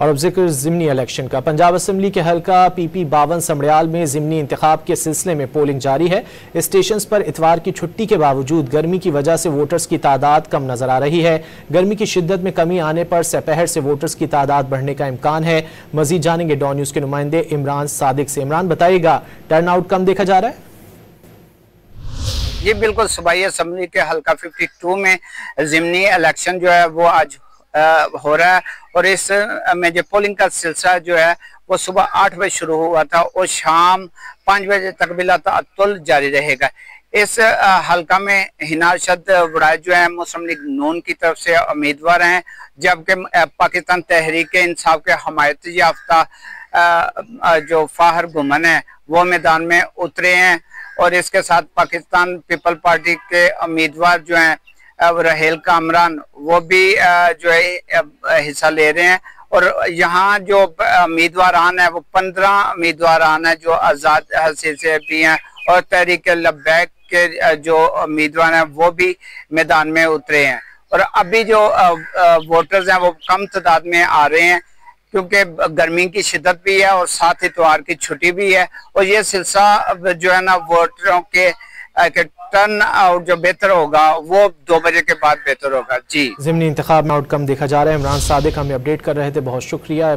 और अब जिक्र ज़िमनी इलेक्शन का। पंजाब असम्बली के हल्का PP 52 समड़ियाल में ज़िमनी इंतखाब के सिलसिले में पोलिंग जारी है। स्टेशन पर इतवार की छुट्टी के बावजूद गर्मी की वजह से वोटर्स की तादाद कम नजर आ रही है। गर्मी की शिद्दत में कमी आने पर दोपहर से वोटर्स की तादाद बढ़ने का इम्कान है। मजीद जानेंगे डॉन न्यूज़ के नुमाइंदे इमरान सादिक से। इमरान, बताइएगा, टर्न आउट कम देखा जा रहा है? जी बिल्कुल, सूबाई असम्बली के हल्का 52 में ज़िमनी इलेक्शन जो है वो आज हो रहा है और इस में जो पोलिंग का सिलसिला जो है वो सुबह 8 बजे शुरू हुआ था और शाम 5 बजे तक बिला तअत्तुल जारी रहेगा। इस हल्का में हिना अरशद वड़ाई जो है मुस्लिम लीग नून की तरफ से उम्मीदवार हैं, जबकि पाकिस्तान तहरीक इंसाफ के हमायत याफ्ता जो फाहर गुमन है वो मैदान में उतरे हैं और इसके साथ पाकिस्तान पीपल पार्टी के उम्मीदवार जो हैं रहेल कामरान वो भी जो है हिस्सा ले रहे हैं। और यहाँ जो उम्मीदवारान है वो 15 उम्मीदवारान है जो आज़ाद हैसियत से भी हैं और तहरीक लब्बैक के जो उम्मीदवार हैं वो भी मैदान में उतरे हैं। और अभी जो वोटर्स हैं वो कम तादाद में आ रहे हैं क्योंकि गर्मी की शिद्दत भी है और साथ इतवार की छुट्टी भी है और ये सिलसिला जो है ना वोटरों के टर्न आउट जो बेहतर होगा वो 2 बजे के बाद बेहतर होगा। जी, ज़िमनी इंतखाब में आउटकम देखा जा रहा है। इमरान सादिक हमें अपडेट कर रहे थे, बहुत शुक्रिया।